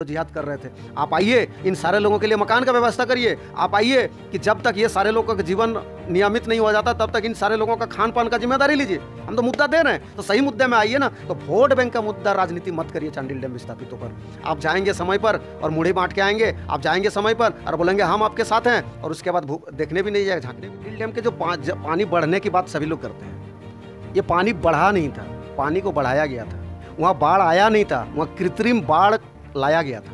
जिहाद कर रहे थे। आप आइए, इन सारे लोगों के लिए मकान का व्यवस्था करिए। आप आइए कि जब तक ये सारे लोगों का जीवन नियमित नहीं हो जाता तब तक इन सारे लोगों का खान पान का जिम्मेदारी लीजिए। हम तो मुद्दा दे रहे हैं, तो सही मुद्दे में आइए ना। तो वोट बैंक का मुद्दा राजनीति मत करिए चांडिल डैम विस्थापितों पर। आप जाएंगे समय पर और मुड़ी बांट के आएंगे, आप जाएंगे समय पर और बोलेंगे हम आपके साथ हैं, और उसके बाद देखने भी नहीं जाएगा, झांकने भी। डैम के जो पानी बढ़ने की बात सभी लोग करते हैं, ये पानी बढ़ा नहीं था, पानी को बढ़ाया गया था। वहाँ बाढ़ आया नहीं था, वहाँ कृत्रिम बाढ़ लाया गया था।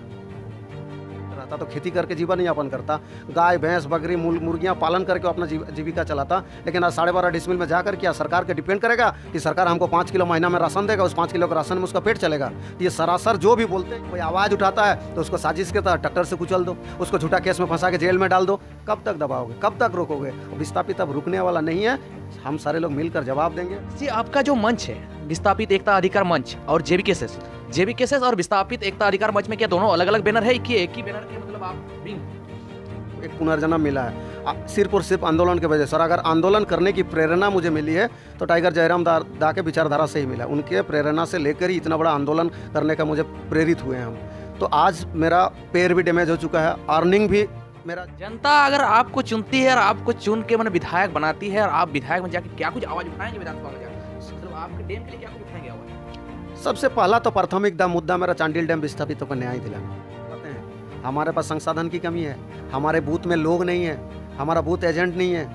रहता तो खेती करके जीवन यापन करता, गाय भैंस बकरी मुर्गियाँ पालन करके अपना जीविका चलाता। लेकिन आज 12.5 डिसमिल में जाकर क्या सरकार के डिपेंड करेगा कि सरकार हमको 5 किलो महीना में राशन देगा, उस 5 किलो के राशन में उसका पेट चलेगा। ये सरासर जो भी बोलते हैं, कोई आवाज़ उठाता है तो उसको साजिश के तहत ट्रैक्टर से कुचल दो, उसको झूठा केस में फंसा के जेल में डाल दो। कब तक दबाओगे, कब तक रोकोगे? विस्थापित अब रुकने वाला नहीं है, हम सारे लोग मिलकर जवाब देंगे। जी, आपका जो मंच है विस्थापित एकता अधिकार मंच और जेबीकेएसएस और विस्थापित एकता अधिकार मंच में क्या दोनों अलग अलग बैनर है कि एक ही बैनर के मतलब आप विंग? एक पुनर्जन्म मिला है सिर्फ और सिर्फ आंदोलन के वजह से। और अगर आंदोलन करने की प्रेरणा मुझे मिली है तो टाइगर जयराम दा के विचारधारा से ही मिला। उनके प्रेरणा से लेकर ही इतना बड़ा आंदोलन करने का मुझे प्रेरित हुए हैं हम। तो आज मेरा पैर भी डैमेज हो चुका है, अर्निंग भी मेरा। जनता अगर आपको चुनती है और आपको चुन के मैंने विधायक बनाती है और आप विधायक में जाके क्या कुछ आवाज उठाएंगे विधानसभा में जाकर? मतलब आपके डैम के लिए क्या कुछ उठाएंगे आवाज? सबसे पहला तो प्राथमिक मुद्दा मेरा चांडिल डैम विस्थापितों को न्याय दिलाना। कहते हैं हमारे पास संसाधन की कमी है, हमारे बूथ में लोग नहीं है, हमारा बूथ एजेंट नहीं है।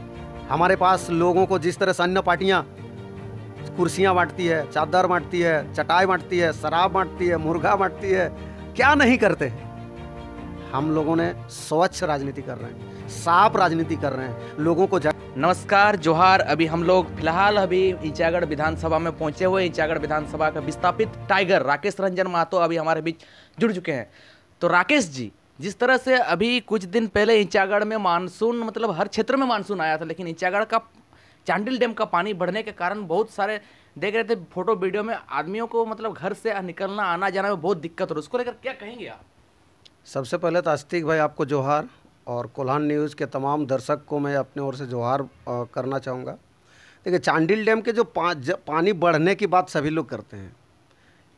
हमारे पास लोगों को जिस तरह से अन्य पार्टियाँ कुर्सियाँ बांटती है, चादर बांटती है, चटाई बांटती है, शराब बांटती है, मुर्गा बांटती है, क्या नहीं करते। हम लोगों ने स्वच्छ राजनीति कर रहे हैं, साफ राजनीति कर रहे हैं, लोगों को नमस्कार, जोहार। अभी हम लोग फिलहाल अभी ईचागढ़ विधानसभा में पहुंचे हुए। ईचागढ़ विधानसभा का विस्थापित टाइगर राकेश रंजन महतो अभी हमारे बीच जुड़ चुके हैं। तो राकेश जी, जिस तरह से अभी कुछ दिन पहले ईचागढ़ में मानसून, मतलब हर क्षेत्र में मानसून आया था, लेकिन ईचागढ़ का चांडिल डैम का पानी बढ़ने के कारण बहुत सारे देख रहे थे फोटो वीडियो में आदमियों को मतलब घर से निकलना आना जाना में बहुत दिक्कत हो रही है। उसको लेकर क्या कहेंगे आप? सबसे पहले तो आस्तिक भाई आपको जोहार, और कोल्हान न्यूज़ के तमाम दर्शक को मैं अपने ओर से जोहार करना चाहूँगा। देखिए, चांडिल डैम के जो पानी बढ़ने की बात सभी लोग करते हैं,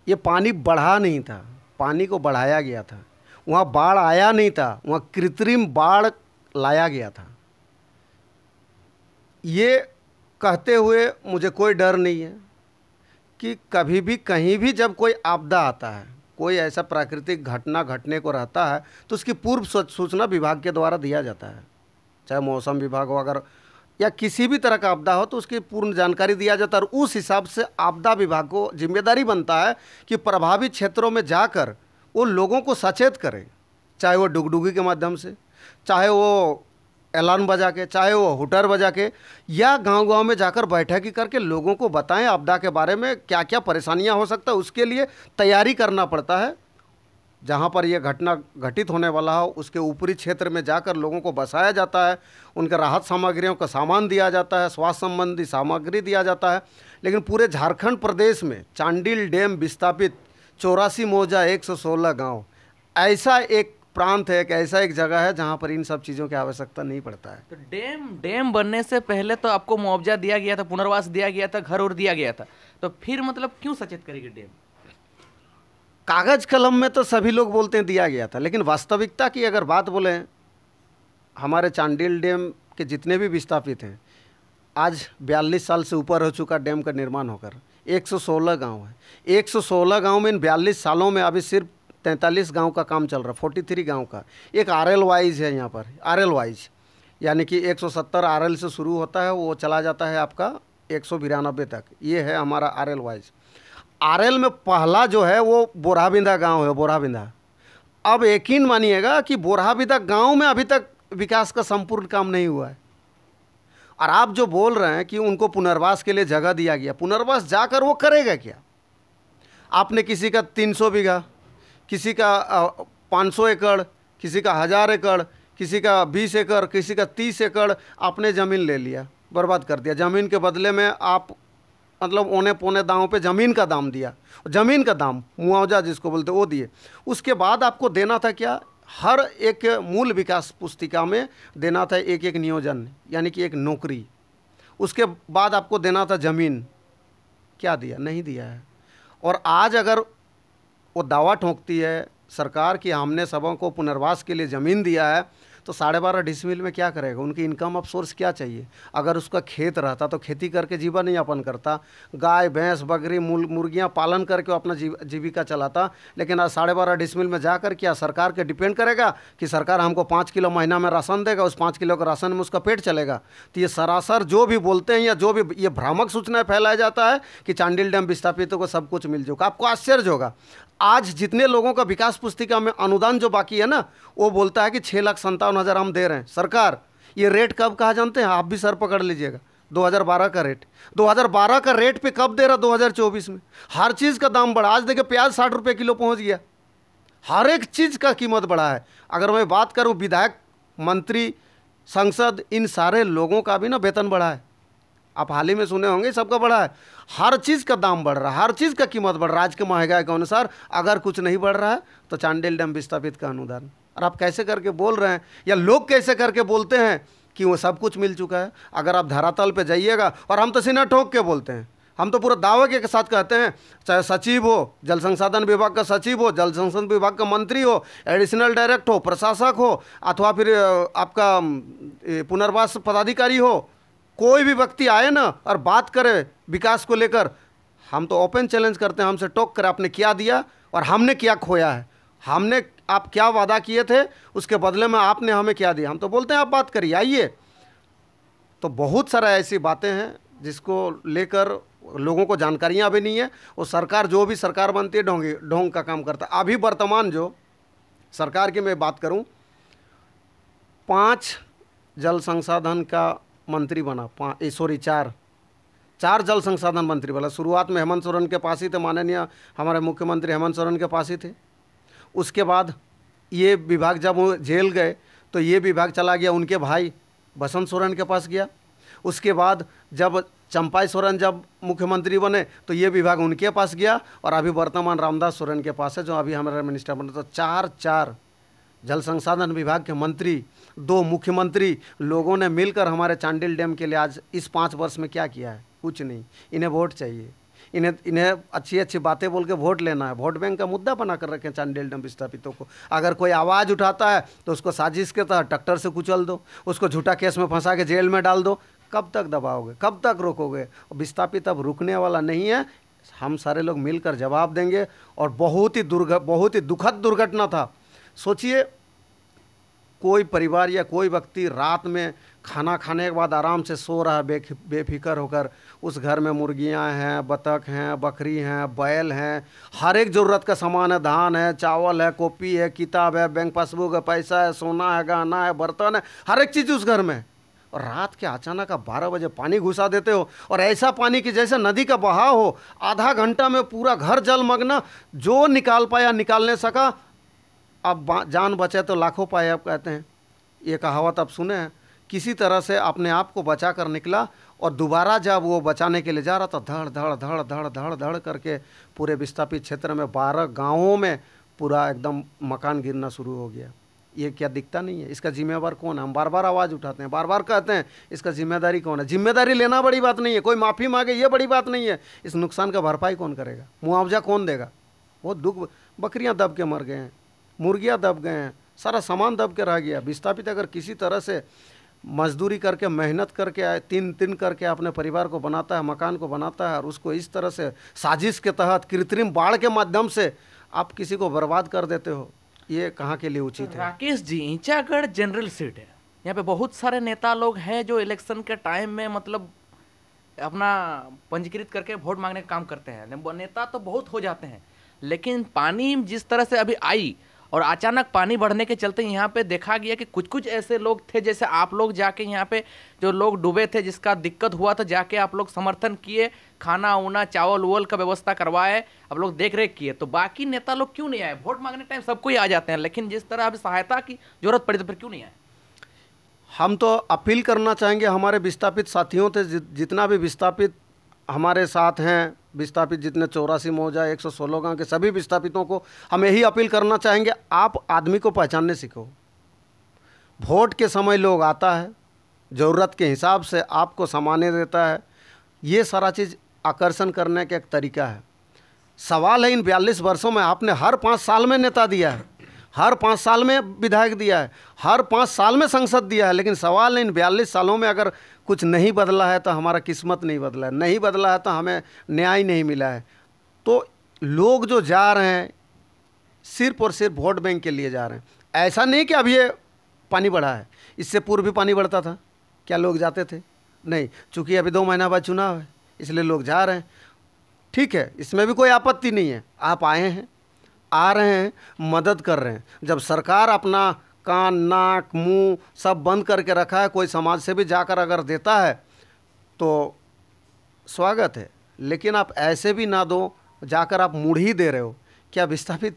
ये पानी बढ़ा नहीं था, पानी को बढ़ाया गया था। वहाँ बाढ़ आया नहीं था, वहाँ कृत्रिम बाढ़ लाया गया था। ये कहते हुए मुझे कोई डर नहीं है कि कभी भी कहीं भी जब कोई आपदा आता है, कोई ऐसा प्राकृतिक घटना घटने को रहता है तो उसकी पूर्व सूचना विभाग के द्वारा दिया जाता है। चाहे मौसम विभाग हो अगर या किसी भी तरह का आपदा हो तो उसकी पूर्ण जानकारी दिया जाता है। और उस हिसाब से आपदा विभाग को जिम्मेदारी बनता है कि प्रभावित क्षेत्रों में जाकर वो लोगों को सचेत करे, चाहे वो डुगडुगी के माध्यम से, चाहे वो अलार्म बजा के, चाहे वो हुटर बजा के, या गांव-गांव में जाकर बैठक करके लोगों को बताएं आपदा के बारे में, क्या क्या परेशानियां हो सकता है। उसके लिए तैयारी करना पड़ता है। जहां पर यह घटना घटित होने वाला हो उसके ऊपरी क्षेत्र में जाकर लोगों को बसाया जाता है, उनके राहत सामग्रियों का सामान दिया जाता है, स्वास्थ्य संबंधी सामग्री दिया जाता है। लेकिन पूरे झारखंड प्रदेश में चांडिल डैम विस्थापित 84 मौजा 116 गाँव ऐसा एक प्रांत है, एक ऐसा एक जगह है जहां पर इन सब चीज़ों की आवश्यकता नहीं पड़ता है। तो डैम बनने से पहले तो आपको मुआवजा दिया गया था, पुनर्वास दिया गया था, घर और दिया गया था, तो फिर मतलब क्यों सचेत करेगी डैम? कागज कलम में तो सभी लोग बोलते हैं दिया गया था, लेकिन वास्तविकता की अगर बात बोलें, हमारे चांडिल डैम के जितने भी विस्थापित हैं, आज 42 साल से ऊपर हो चुका डैम का निर्माण होकर। 116 गाँव है, 116 गाँव में इन 42 सालों में अभी सिर्फ 43 गांव का काम चल रहा है, 43 गांव का। एक आरएल वाइज है यहाँ पर, आरएल वाइज यानी कि 170 आरएल से शुरू होता है, वो चला जाता है आपका 192 तक। ये है हमारा आरएल वाइज। आरएल में पहला जो है वो बोराबिंदा गांव है, बोराबिंदा। अब यकीन मानिएगा कि बोराबिंदा गांव में अभी तक विकास का संपूर्ण काम नहीं हुआ है। और आप जो बोल रहे हैं कि उनको पुनर्वास के लिए जगह दिया गया, पुनर्वास जाकर वो करेगा क्या? आपने किसी का 300 बीघा, किसी का 500 एकड़, किसी का 1000 एकड़, किसी का 20 एकड़, किसी का 30 एकड़ आपने ज़मीन ले लिया, बर्बाद कर दिया। ज़मीन के बदले में आप मतलब औने पौने दामों पे ज़मीन का दाम दिया, ज़मीन का दाम मुआवजा जिसको बोलते वो दिए। उसके बाद आपको देना था क्या? हर एक मूल विकास पुस्तिका में देना था एक एक नियोजन, यानी कि एक नौकरी। उसके बाद आपको देना था ज़मीन। क्या दिया? नहीं दिया है। और आज अगर वो दावा ठोंकती है सरकार कि हमने सबों को पुनर्वास के लिए ज़मीन दिया है, तो 12.5 डिसमिल में क्या करेगा? उनकी इनकम ऑफ सोर्स क्या चाहिए? अगर उसका खेत रहता तो खेती करके जीवन यापन करता, गाय भैंस बकरी मुर्गियाँ पालन करके वो अपना जीविका चलाता। लेकिन आज 12.5 डिसमिल में जाकर क्या सरकार के डिपेंड करेगा कि सरकार हमको 5 किलो महीना में राशन देगा, उस 5 किलो का राशन में उसका पेट चलेगा? तो ये सरासर जो भी बोलते हैं या जो भी ये भ्रामक सूचनाएं फैलाया जाता है कि चांडिल डैम विस्थापितों को सब कुछ मिल जाएगा। आपको आश्चर्य होगा, आज जितने लोगों का विकास पुस्तिका में अनुदान जो बाकी है ना, वो बोलता है कि 6,57,000 हम दे रहे हैं। सरकार ये रेट कब कहा जानते हैं? आप भी सर पकड़ लीजिएगा, 2012 का रेट। 2012 का रेट पे कब दे रहा? 2024 में। हर चीज़ का दाम बढ़ा। आज देखिए प्याज 60 रुपये किलो पहुंच गया। हर एक चीज़ का कीमत बढ़ा है। अगर मैं बात करूं विधायक, मंत्री, सांसद, इन सारे लोगों का भी ना वेतन बढ़ा है। आप हाल ही में सुने होंगे, सबका बढ़ा है। हर चीज़ का दाम बढ़ रहा है, हर चीज़ का कीमत बढ़ रहा है। आज के महंगाई के अनुसार अगर कुछ नहीं बढ़ रहा है तो चांडिल डैम विस्थापित का अनुदान, और आप कैसे करके बोल रहे हैं, या लोग कैसे करके बोलते हैं कि वो सब कुछ मिल चुका है? अगर आप धरातल पे जाइएगा, और हम तो सीना ठोक के बोलते हैं, हम तो पूरा दावे के साथ कहते हैं, चाहे सचिव हो, जल संसाधन विभाग का सचिव हो, जल संसाधन विभाग का मंत्री हो, एडिशनल डायरेक्टर हो, प्रशासक हो, अथवा फिर आपका पुनर्वास पदाधिकारी हो, कोई भी व्यक्ति आए ना और बात करे विकास को लेकर, हम तो ओपन चैलेंज करते हैं, हमसे टोक कर आपने क्या दिया और हमने क्या खोया है, हमने आप क्या वादा किए थे, उसके बदले में आपने हमें क्या दिया। हम तो बोलते हैं आप बात करिए, आइए। तो बहुत सारा ऐसी बातें हैं जिसको लेकर लोगों को जानकारियाँ भी नहीं है। और सरकार जो भी सरकार बनती है ढोंग का काम करता है। अभी वर्तमान जो सरकार की मैं बात करूं, 5 जल संसाधन का मंत्री बना, 4 जल संसाधन मंत्री बना। शुरुआत में हेमंत सोरेन के पास ही थे, माननीय हमारे मुख्यमंत्री हेमंत सोरेन के पास ही थे। उसके बाद ये विभाग जब वो जेल गए तो ये विभाग चला गया उनके भाई बसंत सोरेन के पास गया। उसके बाद जब चंपाई सोरेन जब मुख्यमंत्री बने तो ये विभाग उनके पास गया, और अभी वर्तमान रामदास सोरेन के पास है जो अभी हमारे मिनिस्टर बने। तो 4 जल संसाधन विभाग के मंत्री, 2 मुख्यमंत्री, लोगों ने मिलकर हमारे चांडिल डैम के लिए आज इस 5 वर्ष में क्या किया है? कुछ नहीं। इन्हें वोट चाहिए, इन्हें अच्छी अच्छी बातें बोल के वोट लेना है। वोट बैंक का मुद्दा बना कर रखें चांडिल डैम विस्थापितों को। अगर कोई आवाज़ उठाता है तो उसको साजिश के तहत ट्रैक्टर से कुचल दो, उसको झूठा केस में फंसा के जेल में डाल दो। कब तक दबाओगे, कब तक रोकोगे? विस्थापित अब रुकने वाला नहीं है। हम सारे लोग मिलकर जवाब देंगे। और बहुत ही दुखद दुर्घटना था। सोचिए, कोई परिवार या कोई व्यक्ति रात में खाना खाने के बाद आराम से सो रहा है बेफिक्र होकर। उस घर में मुर्गियां हैं, बतख हैं, बकरी हैं, बैल हैं, हर एक ज़रूरत का सामान है। धान है, चावल है, कॉपी है, किताब है, बैंक पासबुक है, पैसा है, सोना है, गहना है, बर्तन है, हर एक चीज़ उस घर में। और रात के अचानक आप 12 बजे पानी घुसा देते हो, और ऐसा पानी कि जैसे नदी का बहाव हो। आधा घंटा में पूरा घर जलमग्न। जो निकाल पाया निकाल नहीं सका। अब जान बचे तो लाखों पाए, आप कहते हैं। ये कहावत आप सुने हैं। किसी तरह से अपने आप को बचा कर निकला, और दोबारा जब वो बचाने के लिए जा रहा था, धड़ धड़ धड़ धड़ धड़ धड़ करके पूरे विस्थापित क्षेत्र में 12 गाँवों में पूरा एकदम मकान गिरना शुरू हो गया। ये क्या दिखता नहीं है? इसका जिम्मेवार कौन है? हम बार बार आवाज़ उठाते हैं, बार बार कहते हैं, इसका जिम्मेदारी कौन है? जिम्मेदारी लेना बड़ी बात नहीं है, कोई माफ़ी मांगे ये बड़ी बात नहीं है। इस नुकसान का भरपाई कौन करेगा? मुआवजा कौन देगा? वो दुख। बकरियां दब के मर गए हैं, मुर्गियां दब गए हैं, सारा सामान दब के रह गया। विस्थापित अगर किसी तरह से मजदूरी करके, मेहनत करके आए, 3 करके अपने परिवार को बनाता है, मकान को बनाता है, और उसको इस तरह से साजिश के तहत कृत्रिम बाढ़ के माध्यम से आप किसी को बर्बाद कर देते हो, ये कहाँ के लिए उचित है? राकेश जी, ईंचागढ़ जनरल सीट है, यहाँ पे बहुत सारे नेता लोग हैं जो इलेक्शन के टाइम में मतलब अपना पंजीकृत करके वोट मांगने का काम करते हैं। नेता तो बहुत हो जाते हैं, लेकिन पानी जिस तरह से अभी आई और अचानक पानी बढ़ने के चलते यहाँ पे देखा गया कि कुछ ऐसे लोग थे, जैसे आप लोग जाके यहाँ पे जो लोग डूबे थे, जिसका दिक्कत हुआ था, जाके आप लोग समर्थन किए, खाना उना चावल उवल का व्यवस्था करवाए, आप लोग देख रेख किए। तो बाकी नेता लोग क्यों नहीं आए? वोट मांगने टाइम सबको ही आ जाते हैं, लेकिन जिस तरह अभी सहायता की जरूरत पड़ी तो फिर क्यों नहीं आए? हम तो अपील करना चाहेंगे हमारे विस्थापित साथियों से, जितना भी विस्थापित हमारे साथ हैं, विस्थापित जितने 84 मौजा 116 गाँव के सभी विस्थापितों को हम यही अपील करना चाहेंगे, आप आदमी को पहचानने सीखो। वोट के समय लोग आता है, ज़रूरत के हिसाब से आपको सामान्य देता है। ये सारा चीज़ आकर्षण करने का एक तरीका है। सवाल है इन 42 वर्षों में आपने हर 5 साल में नेता दिया है, हर 5 साल में विधायक दिया है, हर 5 साल में संसद दिया है, लेकिन सवाल है इन 42 सालों में अगर कुछ नहीं बदला है तो हमारा किस्मत नहीं बदला है, नहीं बदला है तो हमें न्याय नहीं मिला है। तो लोग जो जा रहे हैं सिर्फ और सिर्फ वोट बैंक के लिए जा रहे हैं। ऐसा नहीं कि अब ये पानी बढ़ा है, इससे पूर्व भी पानी बढ़ता था, क्या लोग जाते थे? नहीं, चूँकि अभी 2 महीना बाद चुनाव है इसलिए लोग जा रहे हैं। ठीक है, इसमें भी कोई आपत्ति नहीं है। आप आए हैं, आ रहे हैं, मदद कर रहे हैं। जब सरकार अपना कान नाक मुंह सब बंद करके रखा है, कोई समाज से भी जाकर अगर देता है तो स्वागत है, लेकिन आप ऐसे भी ना दो जाकर आप मूढ़ी दे रहे हो। क्या विस्थापित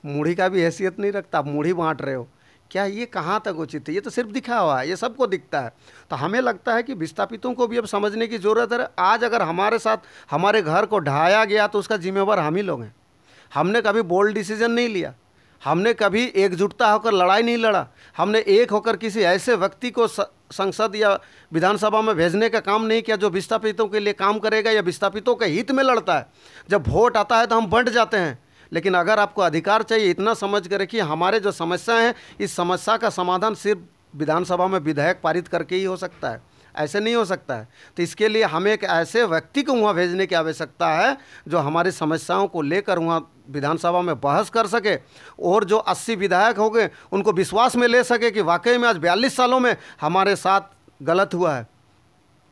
मूढ़ी का भी हैसियत नहीं रखता? आप मूढ़ी बांट रहे हो, क्या ये कहाँ तक उचित है? ये तो सिर्फ दिखा हुआ है, ये सबको दिखता है। तो हमें लगता है कि विस्थापितों को भी अब समझने की ज़रूरत है। आज अगर हमारे साथ हमारे घर को ढहाया गया तो उसका जिम्मेवार हम ही लोग हैं। हमने कभी बोल्ड डिसीजन नहीं लिया, हमने कभी एकजुटता होकर लड़ाई नहीं लड़ा, हमने एक होकर किसी ऐसे व्यक्ति को संसद या विधानसभा में भेजने का काम नहीं किया जो विस्थापितों के लिए काम करेगा या विस्थापितों के हित में लड़ता है। जब वोट आता है तो हम बंट जाते हैं, लेकिन अगर आपको अधिकार चाहिए इतना समझ कर कि हमारे जो समस्याएं हैं, इस समस्या का समाधान सिर्फ विधानसभा में विधेयक पारित करके ही हो सकता है, ऐसे नहीं हो सकता है। तो इसके लिए हमें एक ऐसे व्यक्ति को वहाँ भेजने की आवश्यकता है जो हमारी समस्याओं को लेकर वहाँ विधानसभा में बहस कर सके, और जो 80 विधायक हो गए उनको विश्वास में ले सके कि वाकई में आज 42 सालों में हमारे साथ गलत हुआ है।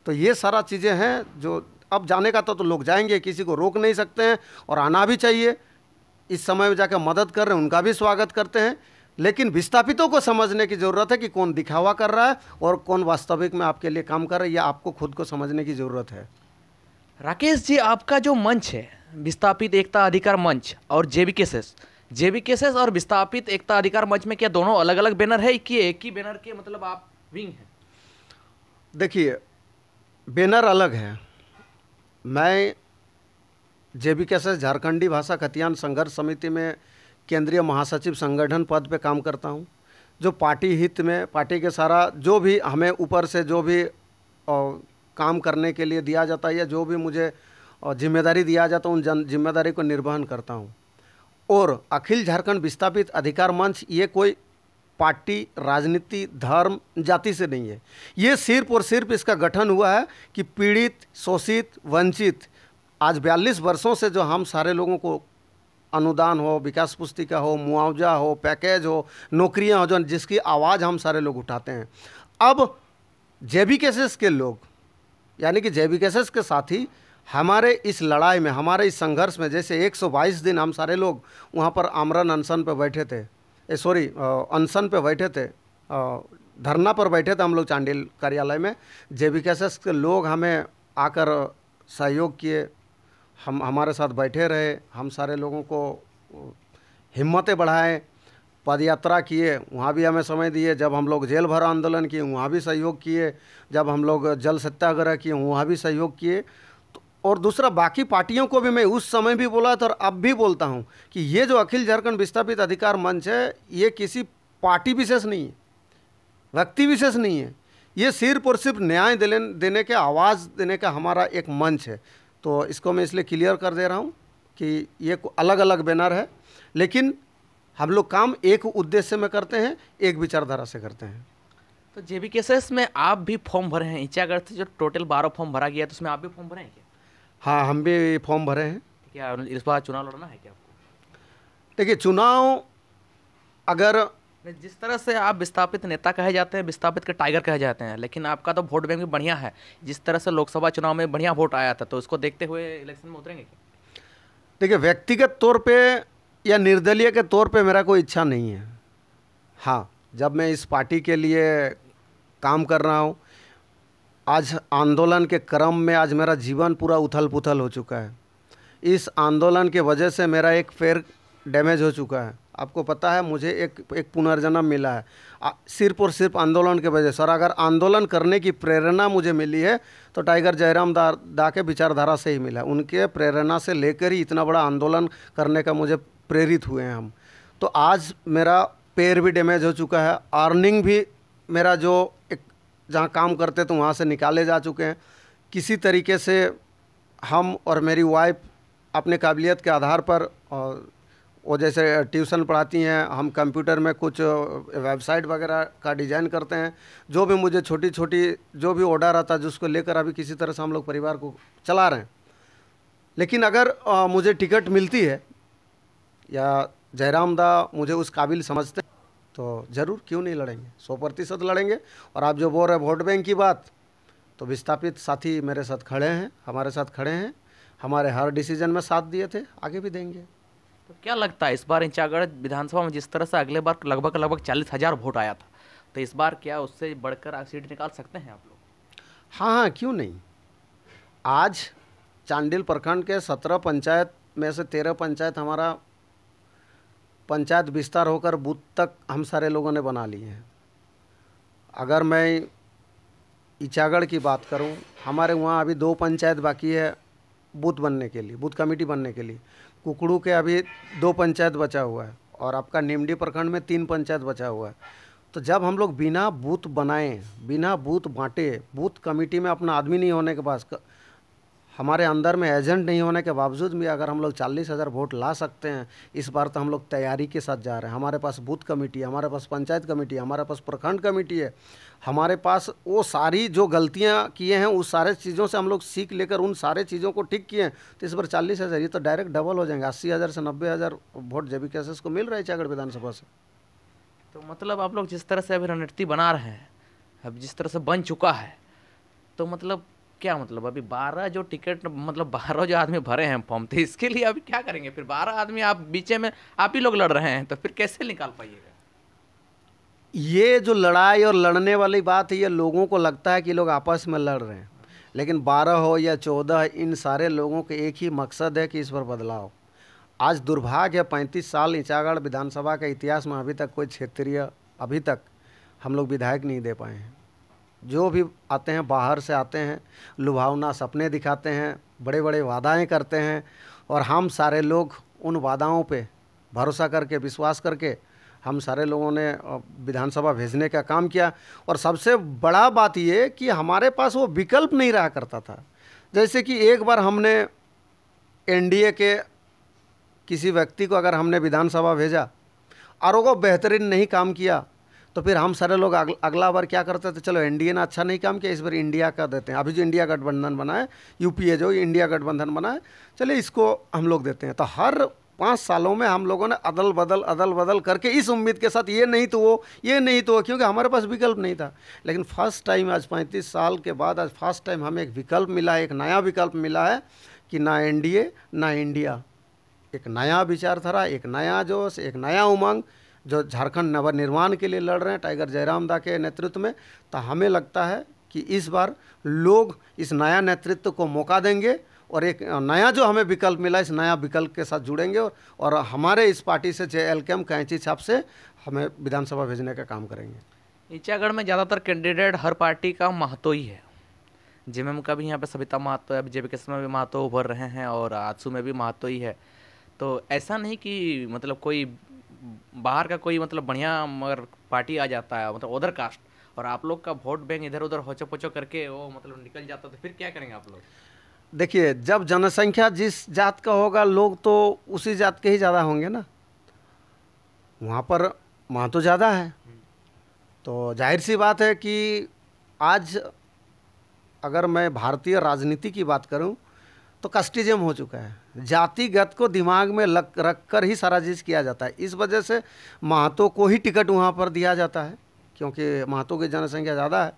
तो ये सारा चीज़ें हैं जो अब जाने का तो लोग जाएंगे, किसी को रोक नहीं सकते हैं, और आना भी चाहिए। इस समय में जाकर मदद कर रहे हैं उनका भी स्वागत करते हैं, लेकिन विस्थापितों को समझने की ज़रूरत है कि कौन दिखावा कर रहा है और कौन वास्तविक में आपके लिए काम कर रहा है, या आपको खुद को समझने की ज़रूरत है। राकेश जी, आपका जो मंच है विस्थापित एकता अधिकार मंच और जेबीकेएसएस और विस्थापित एकता अधिकार मंच में क्या दोनों अलग अलग बैनर है कि एक ही बैनर के मतलब आप विंग हैं? देखिए, बैनर अलग है। मैं जेबीकेएसएस झारखंडी भाषा खतियान संघर्ष समिति में केंद्रीय महासचिव संगठन पद पे काम करता हूँ। जो पार्टी हित में, पार्टी के सारा जो भी हमें ऊपर से जो भी काम करने के लिए दिया जाता है या जो भी मुझे जिम्मेदारी दिया जाता है उन जिम्मेदारी को निर्वहन करता हूँ। और अखिल झारखंड विस्थापित अधिकार मंच ये कोई पार्टी, राजनीति, धर्म, जाति से नहीं है। ये सिर्फ और सिर्फ इसका गठन हुआ है कि पीड़ित, शोषित, वंचित, आज 42 वर्षों से जो हम सारे लोगों को अनुदान हो, विकास पुस्तिका हो, मुआवजा हो, पैकेज हो, नौकरियां हो, जो जिसकी आवाज़ हम सारे लोग उठाते हैं, अब जेबीकेएसएस के लोग यानी कि जेबीकेएसएस के साथी हमारे इस लड़ाई में, हमारे इस संघर्ष में, जैसे 122 दिन हम सारे लोग वहाँ पर आमरण अनशन पे बैठे थे, अनशन पे बैठे थे, धरना पर बैठे थे हम लोग चांडिल कार्यालय में। जेबीकेएसएस के लोग हमें आकर सहयोग किए, हमारे साथ बैठे रहे, हम सारे लोगों को हिम्मतें बढ़ाएं, पद यात्रा किए, वहाँ भी हमें समय दिए। जब हम लोग जेल भरो आंदोलन किए वहाँ भी सहयोग किए, जब हम लोग जल सत्याग्रह किए वहाँ भी सहयोग किए। और दूसरा, बाकी पार्टियों को भी मैं उस समय भी बोला था और अब भी बोलता हूँ कि ये जो अखिल झारखंड विस्थापित अधिकार मंच है, ये किसी पार्टी विशेष नहीं है, व्यक्ति विशेष नहीं है, ये सिर्फ और सिर्फ न्याय देने के, आवाज़ देने का हमारा एक मंच है। तो इसको मैं इसलिए क्लियर कर दे रहा हूँ कि ये अलग अलग बैनर है, लेकिन हम लोग काम एक उद्देश्य में करते हैं, एक विचारधारा से करते हैं। तो जेबीकेएसएस में आप भी फॉर्म भरे हैं, ईचागढ़ से जो टोटल 12 फॉर्म भरा गया तो उसमें आप भी फॉर्म भरे हैं क्या? हाँ, हम भी फॉर्म भरे हैं। क्या इस बार चुनाव लड़ना है क्या आपको? देखिए, चुनाव अगर जिस तरह से आप विस्थापित नेता कहे जाते हैं, विस्थापित के टाइगर कहे जाते हैं, लेकिन आपका तो वोट बैंक भी बढ़िया है। जिस तरह से लोकसभा चुनाव में बढ़िया वोट आया था, तो उसको देखते हुए इलेक्शन में उतरेंगे क्या? देखिए, व्यक्तिगत तौर पे या निर्दलीय के तौर पे मेरा कोई इच्छा नहीं है। हाँ, जब मैं इस पार्टी के लिए काम कर रहा हूँ, आज आंदोलन के क्रम में आज मेरा जीवन पूरा उथल पुथल हो चुका है। इस आंदोलन के वजह से मेरा एक पैर डैमेज हो चुका है। आपको पता है, मुझे एक पुनर्जन्म मिला है सिर्फ और सिर्फ आंदोलन के वजह से। और अगर आंदोलन करने की प्रेरणा मुझे मिली है तो टाइगर जयराम दा के विचारधारा से ही मिला। उनके प्रेरणा से लेकर ही इतना बड़ा आंदोलन करने का मुझे प्रेरित हुए हैं हम। तो आज मेरा पैर भी डैमेज हो चुका है, अर्निंग भी मेरा जो एक जहाँ काम करते तो वहाँ से निकाले जा चुके हैं। किसी तरीके से हम और मेरी वाइफ अपने काबिलियत के आधार पर, और वो जैसे ट्यूशन पढ़ाती हैं, हम कंप्यूटर में कुछ वेबसाइट वगैरह का डिज़ाइन करते हैं, जो भी मुझे छोटी छोटी जो भी ऑर्डर आता है जिसको लेकर अभी किसी तरह से हम लोग परिवार को चला रहे हैं। लेकिन अगर मुझे टिकट मिलती है या जयराम दा मुझे उस काबिल समझते हैं तो ज़रूर क्यों नहीं लड़ेंगे, 100% लड़ेंगे। और आप जो बोल रहे हैं वोट बैंक की बात, तो विस्थापित साथी मेरे साथ खड़े हैं, हमारे साथ खड़े हैं, हमारे हर डिसीजन में साथ दिए थे, आगे भी देंगे। तो क्या लगता है इस बार इंचागढ़ विधानसभा में जिस तरह से अगले बार लगभग 40,000 वोट आया था, तो इस बार क्या उससे बढ़कर आप सीट निकाल सकते हैं आप लोग? हाँ हाँ, क्यों नहीं। आज चांडिल प्रखंड के 17 पंचायत में से 13 पंचायत हमारा पंचायत विस्तार होकर बूथ तक हम सारे लोगों ने बना लिए हैं। अगर मैं ईचागढ़ की बात करूं, हमारे वहाँ अभी 2 पंचायत बाकी है बूथ बनने के लिए, बूथ कमेटी बनने के लिए। कुकड़ू के अभी 2 पंचायत बचा हुआ है, और आपका निमडी प्रखंड में 3 पंचायत बचा हुआ है। तो जब हम लोग बिना बूथ बनाए, बिना बूथ बांटे, बूथ कमेटी में अपना आदमी नहीं होने के बाद, हमारे अंदर में एजेंट नहीं होने के बावजूद भी अगर हम लोग 40,000 वोट ला सकते हैं, इस बार तो हम लोग तैयारी के साथ जा रहे हैं। हमारे पास बूथ कमेटी है, हमारे पास पंचायत कमेटी है, हमारे पास प्रखंड कमेटी है, हमारे पास वो सारी जो गलतियां किए हैं उस सारे चीज़ों से हम लोग सीख लेकर उन सारे चीज़ों को ठीक किए हैं। तो इस बार 40,000, ये तो डायरेक्ट डबल हो जाएंगे। 80,000 से 90,000 वोट जेबी कैसेस को मिल रहा है ईचागढ़ विधानसभा से। तो मतलब आप लोग जिस तरह से अभी रणनीति बना रहे हैं, अब जिस तरह से बन चुका है, तो मतलब क्या मतलब अभी 12 जो टिकट, मतलब 12 जो आदमी भरे हैं फॉर्म, तो इसके लिए अभी क्या करेंगे? फिर 12 आदमी आप बीचे में आप ही लोग लड़ रहे हैं, तो फिर कैसे निकाल पाइएगा? ये जो लड़ाई और लड़ने वाली बात है, ये लोगों को लगता है कि लोग आपस में लड़ रहे हैं, लेकिन 12 हो या 14, इन सारे लोगों के एक ही मकसद है कि इस पर बदलाव। आज दुर्भाग्य है, 35 साल ईचागढ़ विधानसभा के इतिहास में अभी तक कोई क्षेत्रीय, अभी तक हम लोग विधायक नहीं दे पाए हैं। जो भी आते हैं बाहर से आते हैं, लुभावना सपने दिखाते हैं, बड़े बड़े वादाएं करते हैं, और हम सारे लोग उन वादाओं पे भरोसा करके, विश्वास करके हम सारे लोगों ने विधानसभा भेजने का काम किया। और सबसे बड़ा बात ये कि हमारे पास वो विकल्प नहीं रहा करता था। जैसे कि एक बार हमने एनडीए के किसी व्यक्ति को अगर हमने विधानसभा भेजा और वो बेहतरीन नहीं काम किया, तो फिर हम सारे लोग अगला बार क्या करते थे, चलो एनडीए ने अच्छा नहीं काम किया, इस बार इंडिया का देते हैं। अभी जो इंडिया गठबंधन बना है, यूपीए जो इंडिया गठबंधन बना है, चलिए इसको हम लोग देते हैं। तो हर 5 सालों में हम लोगों ने अदल बदल करके इस उम्मीद के साथ, ये नहीं तो वो, ये नहीं तो वो, क्योंकि हमारे पास विकल्प नहीं था। लेकिन फर्स्ट टाइम आज 35 साल के बाद, आज फर्स्ट टाइम हमें एक विकल्प मिला है, एक नया विकल्प मिला है कि ना एनडीए ना इंडिया। एक नया विचारधारा, एक नया जोश, एक नया उमंग, जो झारखंड नवनिर्माण के लिए लड़ रहे हैं टाइगर जयराम दा के नेतृत्व में। तो हमें लगता है कि इस बार लोग इस नया नेतृत्व को मौका देंगे, और एक नया जो हमें विकल्प मिला, इस नया विकल्प के साथ जुड़ेंगे, और हमारे इस पार्टी से JLKM कैंची छाप से हमें विधानसभा भेजने का काम करेंगे। ईचागढ़ में ज़्यादातर कैंडिडेट हर पार्टी का महतो ही है। जेएमएम का भी यहाँ पे सविता महतो है, जेबीकेएस में भी महतो उभर रहे हैं, और आजसू में भी महतो ही है। तो ऐसा नहीं कि मतलब कोई बाहर का कोई मतलब बढ़िया मगर पार्टी आ जाता है, मतलब अदर कास्ट, और आप लोग का वोट बैंक इधर उधर होचो पोचो करके वो मतलब निकल जाता, तो फिर क्या करेंगे आप लोग? देखिए, जब जनसंख्या जिस जात का होगा, लोग तो उसी जात के ही ज़्यादा होंगे ना। वहाँ पर महतो ज़्यादा है, तो जाहिर सी बात है कि आज अगर मैं भारतीय राजनीति की बात करूं, तो कास्टिज्म हो चुका है। जातिगत को दिमाग में रख कर ही सारा चीज़ किया जाता है। इस वजह से महतो को ही टिकट वहाँ पर दिया जाता है, क्योंकि महतो की जनसंख्या ज़्यादा है।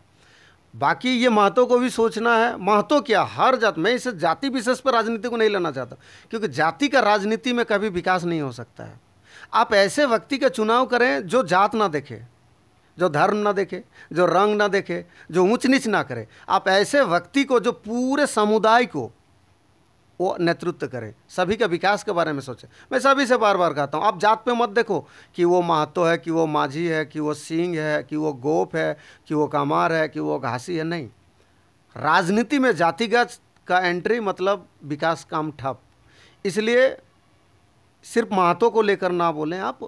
बाकी ये महतो को भी सोचना है, महतो क्या, हर जात, मैं इसे जाति विशेष पर राजनीति को नहीं लेना चाहता, क्योंकि जाति का राजनीति में कभी विकास नहीं हो सकता है। आप ऐसे व्यक्ति का चुनाव करें जो जात ना देखे, जो धर्म ना देखे, जो रंग ना देखे, जो ऊंच नीच ना करे। आप ऐसे व्यक्ति को जो पूरे समुदाय को वो नेतृत्व करे, सभी के विकास के बारे में सोचे। मैं सभी से बार बार कहता हूँ, आप जात पे मत देखो कि वो महतो है, कि वो माझी है, कि वो सिंह है, कि वो गोप है, कि वो कामार है, कि वो घासी है। नहीं, राजनीति में जातिगत का एंट्री मतलब विकास काम ठप। इसलिए सिर्फ महतो को लेकर ना बोलें आप,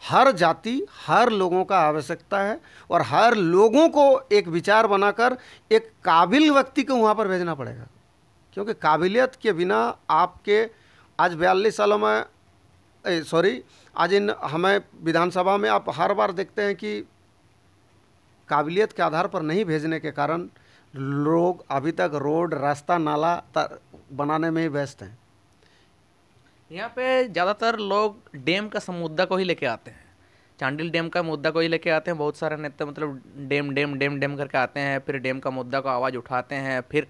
हर जाति, हर लोगों का आवश्यकता है, और हर लोगों को एक विचार बनाकर एक काबिल व्यक्ति को वहाँ पर भेजना पड़ेगा, क्योंकि काबिलियत के बिना आपके आज 42 सालों में सॉरी आज इन हमें विधानसभा में आप हर बार देखते हैं कि काबिलियत के आधार पर नहीं भेजने के कारण लोग अभी तक रोड, रास्ता, नाला बनाने में ही व्यस्त हैं। यहाँ पे ज़्यादातर लोग डैम का मुद्दा को ही लेके आते हैं, चांडिल डैम का मुद्दा को ही लेके आते हैं। बहुत सारे नेता मतलब डैम डैम डैम डैम करके आते हैं, फिर डैम का मुद्दा को आवाज़ उठाते हैं, फिर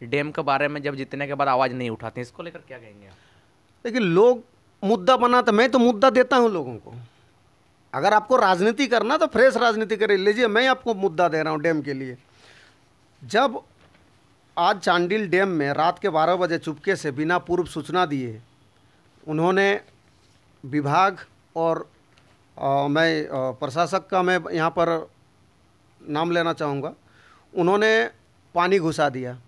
डैम के बारे में जब जीतने के बाद आवाज़ नहीं उठाते हैं। इसको लेकर क्या कहेंगे आप? लेकिन लोग मुद्दा बनाते, मैं तो मुद्दा देता हूँ लोगों को। अगर आपको राजनीति करना तो फ्रेश राजनीति कर लीजिए, मैं आपको मुद्दा दे रहा हूँ डैम के लिए। जब आज चांडिल डैम में रात के 12 बजे चुपके से बिना पूर्व सूचना दिए उन्होंने विभाग और मैं प्रशासक का मैं यहाँ पर नाम लेना चाहूँगा, उन्होंने पानी घुसा दिया।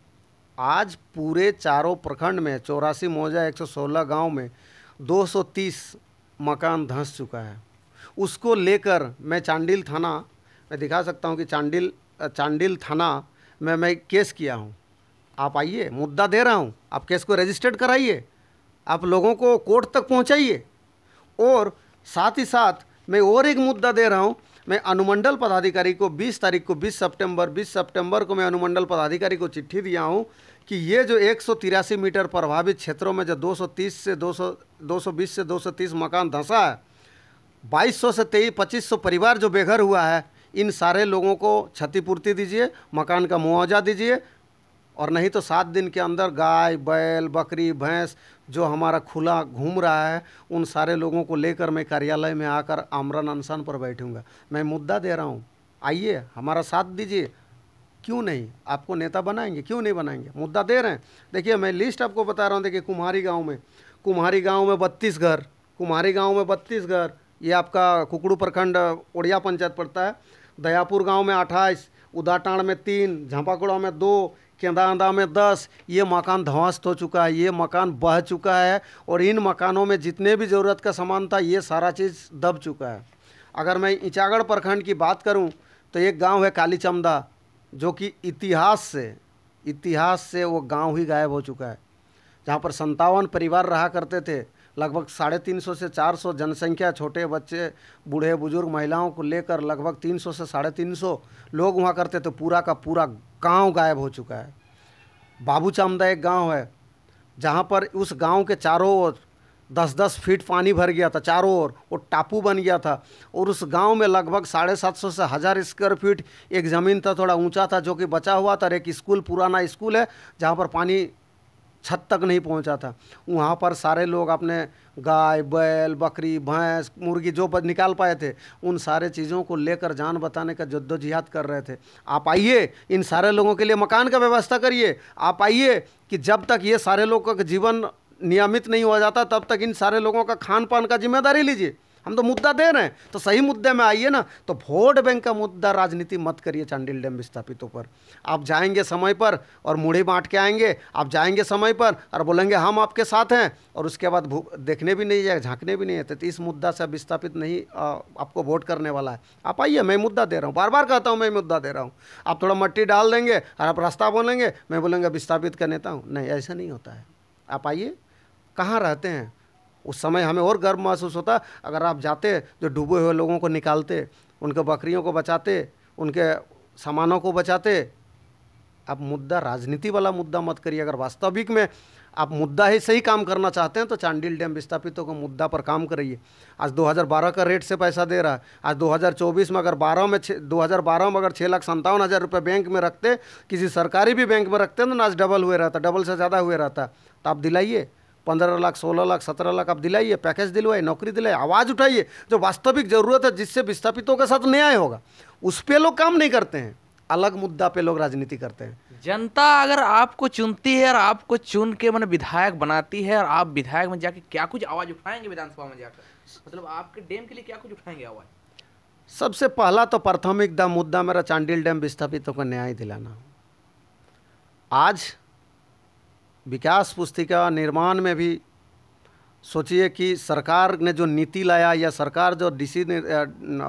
आज पूरे चारों प्रखंड में 84 मौजा 116 गांव में 230 मकान धंस चुका है। उसको लेकर मैं चांडिल थाना मैं दिखा सकता हूँ कि चांडिल थाना में मैं केस किया हूँ। आप आइए, मुद्दा दे रहा हूँ, आप केस को रजिस्टर्ड कराइए, आप लोगों को कोर्ट तक पहुँचाइए। और साथ ही साथ मैं और एक मुद्दा दे रहा हूँ, मैं अनुमंडल पदाधिकारी को 20 तारीख को 20 सितंबर को मैं अनुमंडल पदाधिकारी को चिट्ठी दिया हूँ कि ये जो 183 मीटर प्रभावित क्षेत्रों में जो 220 से 230 मकान धंसा है, 2200 से 2500 परिवार जो बेघर हुआ है, इन सारे लोगों को क्षतिपूर्ति दीजिए, मकान का मुआवजा दीजिए। और नहीं तो 7 दिन के अंदर गाय, बैल, बकरी, भैंस जो हमारा खुला घूम रहा है, उन सारे लोगों को लेकर मैं कार्यालय में आकर आमरण अनशन पर बैठूंगा। मैं मुद्दा दे रहा हूँ, आइए हमारा साथ दीजिए। क्यों नहीं, आपको नेता बनाएंगे, क्यों नहीं बनाएंगे, मुद्दा दे रहे हैं। देखिए मैं लिस्ट आपको बता रहा हूँ। देखिए कुम्हारी गाँव में 32 घर, कुम्हारी गाँव में 32 घर, ये आपका कुकड़ू प्रखंड ओडिया पंचायत पड़ता है। दयापुर गाँव में 28, उदाटाण में 3, झांपाकुड़ा में 2, केंदांदा में 10, ये मकान ध्वस्त हो चुका है, ये मकान बह चुका है। और इन मकानों में जितने भी ज़रूरत का सामान था, ये सारा चीज़ दब चुका है। अगर मैं ईचागढ़ प्रखंड की बात करूं तो एक गांव है कालीचमदा, जो कि इतिहास से वो गांव ही गायब हो चुका है, जहां पर 57 परिवार रहा करते थे। लगभग 350 से 400 जनसंख्या, छोटे बच्चे, बूढ़े बुजुर्ग, महिलाओं को लेकर लगभग 300 से 350 लोग वहाँ करते थे। पूरा का पूरा गांव गायब हो चुका है। बाबूचामदा एक गांव है जहाँ पर उस गांव के चारों ओर 10-10 फीट पानी भर गया था, चारों ओर वो टापू बन गया था। और उस गांव में लगभग 750 से 1000 स्क्वायर फीट एक ज़मीन था, थोड़ा ऊंचा था, जो कि बचा हुआ था। एक स्कूल, पुराना स्कूल है, जहाँ पर पानी छत तक नहीं पहुंचा था। वहाँ पर सारे लोग अपने गाय, बैल, बकरी, भैंस, मुर्गी जो निकाल पाए थे, उन सारे चीज़ों को लेकर जान बचाने का जद्दोजहद कर रहे थे। आप आइए, इन सारे लोगों के लिए मकान का व्यवस्था करिए। आप आइए कि जब तक ये सारे लोगों का जीवन नियमित नहीं हो जाता, तब तक इन सारे लोगों का खान पान का जिम्मेदारी लीजिए। हम तो मुद्दा दे रहे हैं, तो सही मुद्दे में आइए ना। तो वोट बैंक का मुद्दा राजनीति मत करिए चांडिल डैम विस्थापितों पर। आप जाएंगे समय पर और मुड़ी बांट के आएंगे, आप जाएंगे समय पर और बोलेंगे हम आपके साथ हैं, और उसके बाद देखने भी नहीं जाएगा, झांकने भी नहीं है। तो इस मुद्दा से विस्थापित नहीं आपको वोट करने वाला है। आप आइए, मैं मुद्दा दे रहा हूँ, बार बार कहता हूँ मैं मुद्दा दे रहा हूँ। आप थोड़ा मट्टी डाल देंगे और आप रास्ता बोलेंगे, मैं बोलेंगे विस्थापित का नेता हूँ। नहीं, ऐसा नहीं होता है। आप आइए, कहाँ रहते हैं, उस समय हमें और गर्व महसूस होता अगर आप जाते, जो डूबे हुए लोगों को निकालते, उनके बकरियों को बचाते, उनके सामानों को बचाते। आप मुद्दा राजनीति वाला मुद्दा मत करिए। अगर वास्तविक में आप मुद्दा ही सही काम करना चाहते हैं तो चांडिल डैम विस्थापितों को मुद्दा पर काम करिए। आज 2012 का रेट से पैसा दे रहा है। आज 2024 में अगर 2012 में अगर 6,57,000 रुपये बैंक में रखते, किसी सरकारी भी बैंक में रखते तो ना आज डबल हुए रहता, डबल से ज़्यादा हुए रहता। तो आप दिलाइए 15 लाख, 16 लाख, 17 लाख आप दिलाइए, पैकेज दिलवाइए, नौकरी दिलाइए, आवाज़ उठाइए। जो वास्तविक ज़रूरत है, जिससे विस्थापितों के साथ न्याय होगा, उस पे लोग काम नहीं करते हैं। अलग मुद्दा पे लोग राजनीति करते हैं। जनता अगर आपको चुनती है और आपको चुन के मैंने विधायक बनाती है, और आप विधायक में जाके क्या कुछ आवाज़ उठाएंगे विधानसभा में जाकर, मतलब आपके डैम के लिए क्या कुछ उठाएंगे आवाज़? सबसे पहला तो प्राथमिक मुद्दा मेरा चांडिल डैम विस्थापितों को न्याय दिलाना। आज विकास पुस्तिका निर्माण में भी सोचिए कि सरकार ने जो नीति लाया या सरकार जो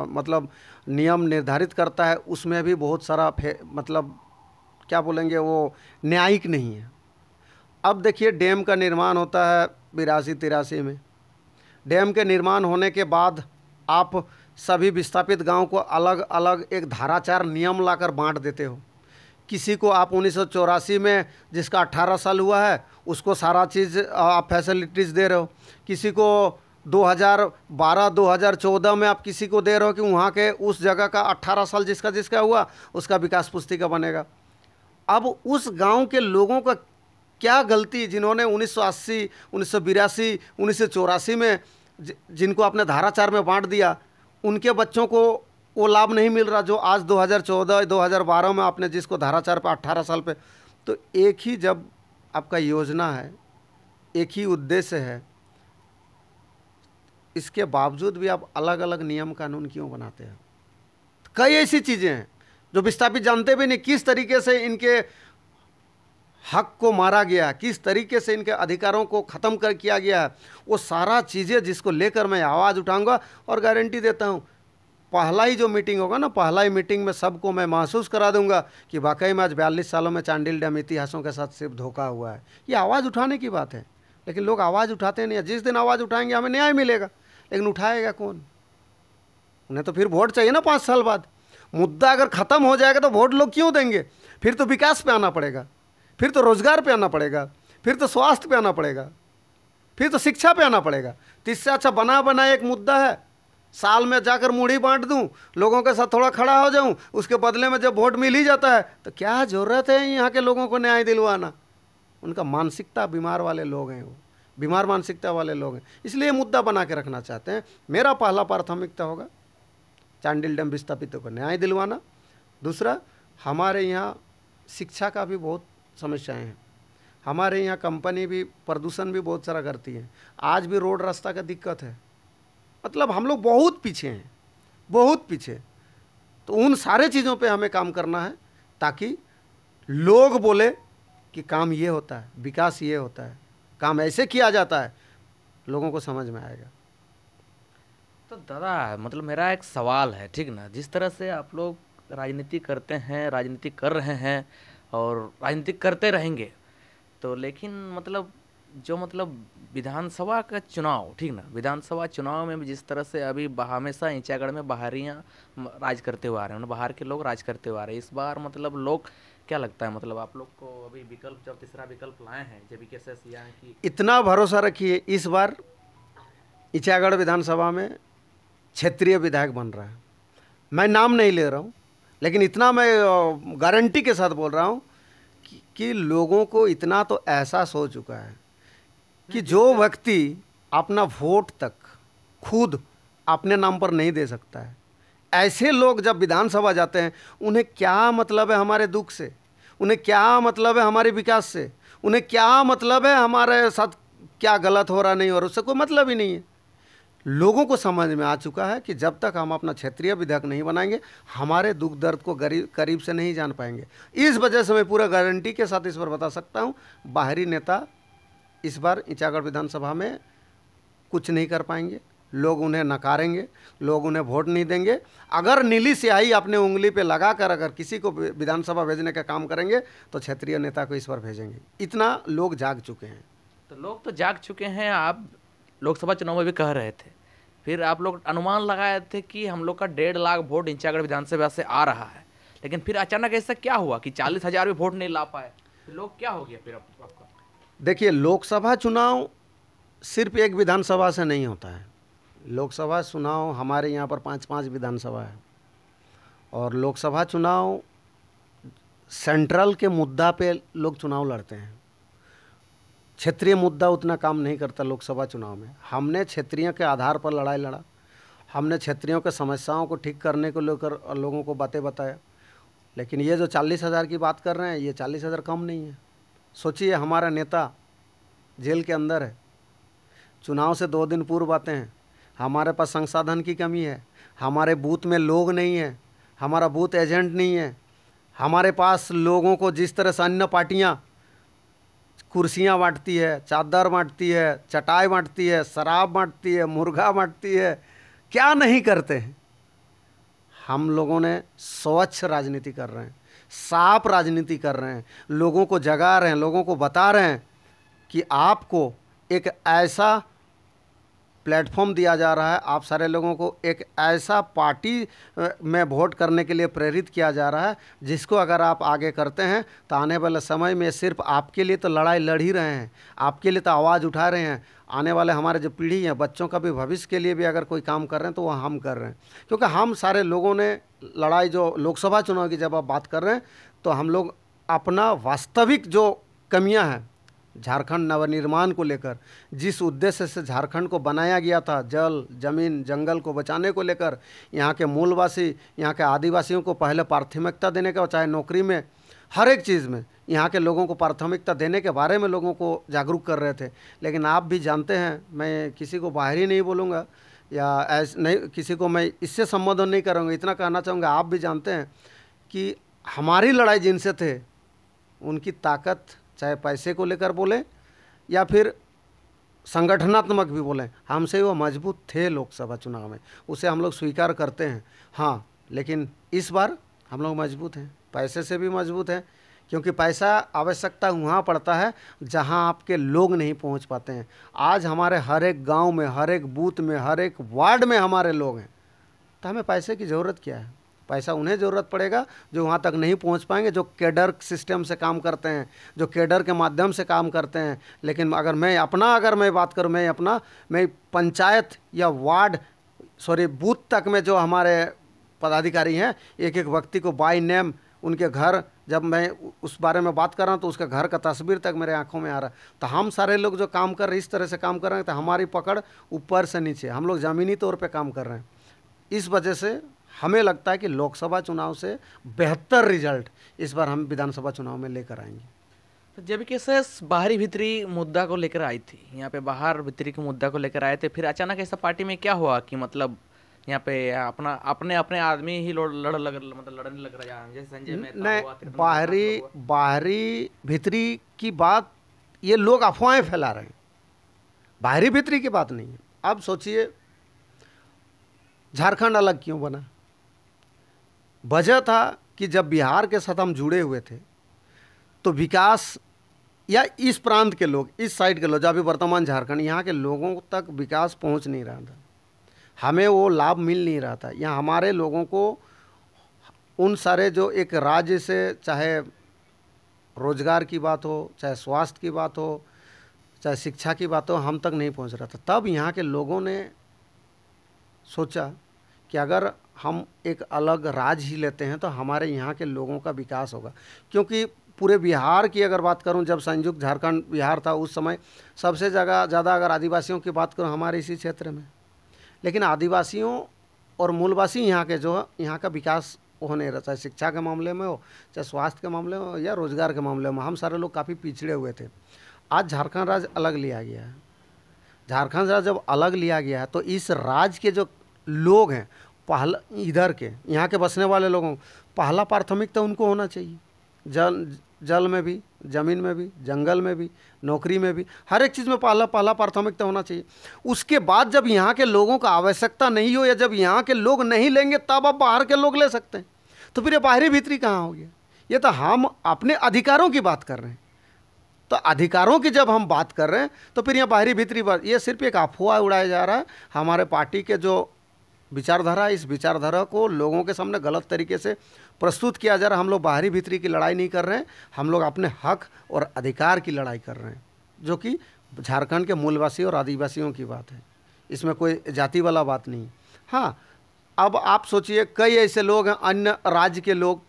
मतलब नियम निर्धारित करता है, उसमें भी बहुत सारा मतलब क्या बोलेंगे, वो न्यायिक नहीं है। अब देखिए, डैम का निर्माण होता है 82-83 में। डैम के निर्माण होने के बाद आप सभी विस्थापित गांव को अलग अलग एक धाराचार नियम लाकर बांट देते हो। किसी को आप 1984 में जिसका 18 साल हुआ है उसको सारा चीज़ आप फैसिलिटीज़ दे रहे हो। किसी को 2012-2014 में आप किसी को दे रहे हो कि वहाँ के उस जगह का 18 साल जिसका जिसका हुआ उसका विकास पुस्तिका बनेगा। अब उस गांव के लोगों का क्या गलती, जिन्होंने 1980, 1982, 1984 में जिनको आपने धाराचार में बांट दिया, उनके बच्चों को वो लाभ नहीं मिल रहा जो आज 2014-2012 में आपने जिसको धाराचार पे 18 साल पे। तो एक ही जब आपका योजना है, एक ही उद्देश्य है, इसके बावजूद भी आप अलग अलग नियम कानून क्यों बनाते हैं? कई ऐसी चीज़ें हैं जो विस्थापित जानते भी नहीं, किस तरीके से इनके हक को मारा गया, किस तरीके से इनके अधिकारों को ख़त्म कर किया गया है। वो सारा चीज़ें जिसको लेकर मैं आवाज़ उठाऊंगा और गारंटी देता हूँ पहला ही जो मीटिंग होगा ना, पहला ही मीटिंग में सबको मैं महसूस करा दूंगा कि वाकई में आज 42 सालों में चांडिल डैम इतिहासों के साथ सिर्फ धोखा हुआ है। ये आवाज़ उठाने की बात है, लेकिन लोग आवाज़ उठाते नहीं है। जिस दिन आवाज़ उठाएंगे हमें न्याय मिलेगा, लेकिन उठाएगा कौन? उन्हें तो फिर वोट चाहिए ना 5 साल बाद। मुद्दा अगर ख़त्म हो जाएगा तो वोट लोग क्यों देंगे? फिर तो विकास पे आना पड़ेगा, फिर तो रोज़गार पे आना पड़ेगा, फिर तो स्वास्थ्य पे आना पड़ेगा, फिर तो शिक्षा पे आना पड़ेगा। तो इससे अच्छा बना बना एक मुद्दा है, साल में जाकर मुड़ी बांट दूं, लोगों के साथ थोड़ा खड़ा हो जाऊं, उसके बदले में जब वोट मिल ही जाता है तो क्या ज़रूरत है यहाँ के लोगों को न्याय दिलवाना? उनका मानसिकता बीमार वाले लोग हैं, वो बीमार मानसिकता वाले लोग हैं, इसलिए मुद्दा बना के रखना चाहते हैं। मेरा पहला प्राथमिकता होगा चांडिल डैम विस्थापितों को न्याय दिलवाना। दूसरा, हमारे यहाँ शिक्षा का भी बहुत समस्याएं हैं। हमारे यहाँ कंपनी भी प्रदूषण भी बहुत सारा करती है, आज भी रोड रास्ता का दिक्कत है। मतलब हम लोग बहुत पीछे हैं, बहुत पीछे। तो उन सारे चीज़ों पे हमें काम करना है ताकि लोग बोले कि काम ये होता है, विकास ये होता है, काम ऐसे किया जाता है, लोगों को समझ में आएगा। तो दादा मतलब मेरा एक सवाल है, ठीक ना, जिस तरह से आप लोग राजनीति करते हैं, राजनीति कर रहे हैं और राजनीति करते रहेंगे, तो लेकिन मतलब जो मतलब विधानसभा का चुनाव, ठीक ना, विधानसभा चुनाव में भी जिस तरह से अभी हमेशा ईंचागढ़ में बाहरियाँ राज करते हुए आ रहे हैं, बाहर के लोग राज करते हुए आ रहे हैं। इस बार मतलब लोग क्या लगता है, मतलब आप लोग को अभी विकल्प जब तीसरा विकल्प लाए हैं JBKS यानी कि इतना भरोसा रखिए, इस बार ईंचागढ़ विधानसभा में क्षेत्रीय विधायक बन रहा है। मैं नाम नहीं ले रहा हूँ, लेकिन इतना मैं गारंटी के साथ बोल रहा हूँ कि लोगों को इतना तो एहसास हो चुका है कि जो व्यक्ति अपना वोट तक खुद अपने नाम पर नहीं दे सकता है, ऐसे लोग जब विधानसभा जाते हैं, उन्हें क्या मतलब है हमारे दुख से, उन्हें क्या मतलब है हमारे विकास से, उन्हें क्या मतलब है हमारे साथ क्या गलत हो रहा नहीं हो रहा, उससे कोई मतलब ही नहीं है। लोगों को समझ में आ चुका है कि जब तक हम अपना क्षेत्रीय विधायक नहीं बनाएंगे, हमारे दुख दर्द को करीब से नहीं जान पाएंगे। इस वजह से मैं पूरा गारंटी के साथ इस पर बता सकता हूँ, बाहरी नेता इस बार ईंचागढ़ विधानसभा में कुछ नहीं कर पाएंगे। लोग उन्हें नकारेंगे, लोग उन्हें वोट नहीं देंगे। अगर नीली स्याही अपने उंगली पे लगाकर अगर किसी को विधानसभा भेजने का काम करेंगे तो क्षेत्रीय नेता को इस बार भेजेंगे। इतना लोग जाग चुके हैं। तो लोग तो जाग चुके हैं। आप लोकसभा चुनाव में भी कह रहे थे, फिर आप लोग अनुमान लगाए थे कि हम लोग का 1.5 लाख वोट ईंचागढ़ विधानसभा से आ रहा है, लेकिन फिर अचानक ऐसा क्या हुआ कि 40,000 भी वोट नहीं ला पाए? फिर लोग क्या हो गया फिर आपका? देखिए, लोकसभा चुनाव सिर्फ एक विधानसभा से नहीं होता है। लोकसभा चुनाव हमारे यहाँ पर 5-5 विधानसभा है, और लोकसभा चुनाव सेंट्रल के मुद्दा पे लोग चुनाव लड़ते हैं। क्षेत्रीय मुद्दा उतना काम नहीं करता लोकसभा चुनाव में। हमने क्षेत्रीय के आधार पर लड़ाई लड़ा, हमने क्षेत्रियों के समस्याओं को ठीक करने को लेकर लोगों को बातें बताया। लेकिन ये जो 40,000 की बात कर रहे हैं, ये 40,000 कम नहीं है। सोचिए, हमारा नेता जेल के अंदर है, चुनाव से 2 दिन पूर्व आते हैं, हमारे पास संसाधन की कमी है, हमारे बूथ में लोग नहीं हैं, हमारा बूथ एजेंट नहीं है, हमारे पास लोगों को जिस तरह से अन्य पार्टियाँ कुर्सियाँ बांटती है, चादर बांटती है, चटाई बांटती है, शराब बांटती है, मुर्गा बांटती है, क्या नहीं करते हैं। हम लोगों ने स्वच्छ राजनीति कर रहे हैं, साफ राजनीति कर रहे हैं, लोगों को जगा रहे हैं, लोगों को बता रहे हैं कि आपको एक ऐसा प्लेटफॉर्म दिया जा रहा है, आप सारे लोगों को एक ऐसा पार्टी में वोट करने के लिए प्रेरित किया जा रहा है जिसको अगर आप आगे करते हैं तो आने वाले समय में सिर्फ आपके लिए तो लड़ाई लड़ ही रहे हैं, आपके लिए तो आवाज़ उठा रहे हैं। आने वाले हमारे जो पीढ़ी है, बच्चों का भी भविष्य के लिए भी अगर कोई काम कर रहे हैं तो वह हम कर रहे हैं, क्योंकि हम सारे लोगों ने लड़ाई जो लोकसभा चुनाव की जब आप बात कर रहे हैं तो हम लोग अपना वास्तविक जो कमियां हैं झारखंड नवनिर्माण को लेकर, जिस उद्देश्य से झारखंड को बनाया गया था, जल जमीन जंगल को बचाने को लेकर, यहाँ के मूलवासी, यहाँ के आदिवासियों को पहले प्राथमिकता देने का, चाहे नौकरी में, हर एक चीज़ में यहाँ के लोगों को प्राथमिकता देने के बारे में लोगों को जागरूक कर रहे थे। लेकिन आप भी जानते हैं, मैं किसी को बाहरी नहीं बोलूँगा या ऐसे नहीं, किसी को मैं इससे संबोधन नहीं करूँगा, इतना कहना चाहूँगा, आप भी जानते हैं कि हमारी लड़ाई जिनसे थे उनकी ताकत, चाहे पैसे को लेकर बोले या फिर संगठनात्मक भी बोलें, हमसे वो मजबूत थे लोकसभा चुनाव में, उसे हम लोग स्वीकार करते हैं। हाँ, लेकिन इस बार हम लोग मजबूत हैं, पैसे से भी मजबूत हैं, क्योंकि पैसा आवश्यकता वहाँ पड़ता है जहाँ आपके लोग नहीं पहुँच पाते हैं। आज हमारे हर एक गांव में, हर एक बूथ में, हर एक वार्ड में हमारे लोग हैं, तो हमें पैसे की ज़रूरत क्या है? पैसा उन्हें ज़रूरत पड़ेगा जो वहाँ तक नहीं पहुँच पाएंगे, जो कैडर सिस्टम से काम करते हैं, जो कैडर के माध्यम से काम करते हैं। लेकिन अगर मैं बात करूँ, मैं पंचायत या वार्ड बूथ तक में जो हमारे पदाधिकारी हैं, एक एक व्यक्ति को बाय नेम, उनके घर, जब मैं उस बारे में बात कर रहा हूँ तो उसके घर का तस्वीर तक मेरे आंखों में आ रहा है। तो हम सारे लोग जो काम कर रहे हैं, इस तरह से काम कर रहे हैं, तो हमारी पकड़ ऊपर से नीचे, हम लोग ज़मीनी तौर पे काम कर रहे हैं। इस वजह से हमें लगता है कि लोकसभा चुनाव से बेहतर रिजल्ट इस बार हम विधानसभा चुनाव में लेकर आएंगे। तो जब कैसे बाहरी भीतरी मुद्दा को लेकर आई थी, यहाँ पे बाहर भीतरी के मुद्दा को लेकर आए थे, फिर अचानक ऐसा पार्टी में क्या हुआ कि मतलब यहाँ पे अपने आदमी ही लड़ने लग रहा है, जैसे संजय मेहता हुआ, बाहरी भीतरी की बात ये लोग अफवाहें फैला रहे हैं, बाहरी भीतरी की बात नहीं है। अब सोचिए झारखंड अलग क्यों बना? वजह था कि जब बिहार के साथ हम जुड़े हुए थे तो विकास, या इस प्रांत के लोग, इस साइड के लोग, जब अभी वर्तमान झारखंड, यहाँ के लोगों तक विकास पहुँच नहीं रहा था, हमें वो लाभ मिल नहीं रहा था। यहाँ हमारे लोगों को उन सारे जो एक राज्य से, चाहे रोजगार की बात हो, चाहे स्वास्थ्य की बात हो, चाहे शिक्षा की बात हो, हम तक नहीं पहुँच रहा था। तब यहाँ के लोगों ने सोचा कि अगर हम एक अलग राज्य ही लेते हैं तो हमारे यहाँ के लोगों का विकास होगा। क्योंकि पूरे बिहार की अगर बात करूं, जब संयुक्त झारखंड बिहार था उस समय सबसे ज़्यादा अगर आदिवासियों की बात करूं हमारे इसी क्षेत्र में, लेकिन आदिवासियों और मूलवासी यहाँ के जो है, यहाँ का विकास हो नहीं रहा, चाहे शिक्षा के मामले में हो, चाहे स्वास्थ्य के मामले में हो, या रोजगार के मामले में, हम सारे लोग काफ़ी पिछड़े हुए थे। आज झारखंड राज्य अलग लिया गया है। झारखंड राज्य जब अलग लिया गया है तो इस राज्य के जो लोग हैं, पहला इधर के यहाँ के बसने वाले लोगों, पहला प्राथमिकता उनको होना चाहिए। जल में भी, ज़मीन में भी, जंगल में भी, नौकरी में भी, हर एक चीज़ में पहला प्राथमिकता होना चाहिए। उसके बाद जब यहाँ के लोगों का आवश्यकता नहीं हो, या जब यहाँ के लोग नहीं लेंगे, तब आप बाहर के लोग ले सकते हैं। तो फिर ये बाहरी भीतरी कहाँ हो गया? ये तो हम अपने अधिकारों की बात कर रहे हैं। तो अधिकारों की जब हम बात कर रहे हैं तो फिर यहाँ बाहरी भीतरी बात, ये सिर्फ एक अफवाह उड़ाया जा रहा है। हमारे पार्टी के जो विचारधारा, इस विचारधारा को लोगों के सामने गलत तरीके से प्रस्तुत किया जा रहा है। हम लोग बाहरी भीतरी की लड़ाई नहीं कर रहे हैं, हम लोग अपने हक और अधिकार की लड़ाई कर रहे हैं, जो कि झारखंड के मूलवासी और आदिवासियों की बात है। इसमें कोई जाति वाला बात नहीं। हाँ, अब आप सोचिए, कई ऐसे लोग हैं, अन्य राज्य के लोग,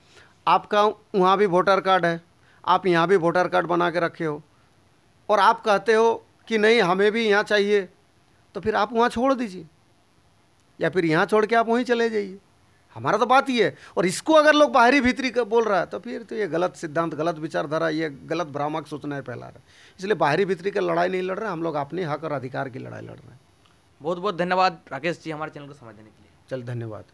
आपका वहाँ भी वोटर कार्ड है, आप यहाँ भी वोटर कार्ड बना के रखे हो, और आप कहते हो कि नहीं हमें भी यहाँ चाहिए, तो फिर आप वहाँ छोड़ दीजिए, या फिर यहाँ छोड़ के आप वहीं चले जाइए। हमारा तो बात ये है। और इसको अगर लोग बाहरी भीतरी बोल रहा है तो फिर तो ये गलत सिद्धांत, गलत विचारधारा, ये गलत भ्रामक सूचनाएं फैला रहा है। इसलिए बाहरी भीतरी की लड़ाई नहीं लड़ रहे, हम लोग अपने हक और अधिकार की लड़ाई लड़ रहे हैं। बहुत बहुत धन्यवाद राकेश जी हमारे चैनल को समझने के लिए। चल, धन्यवाद।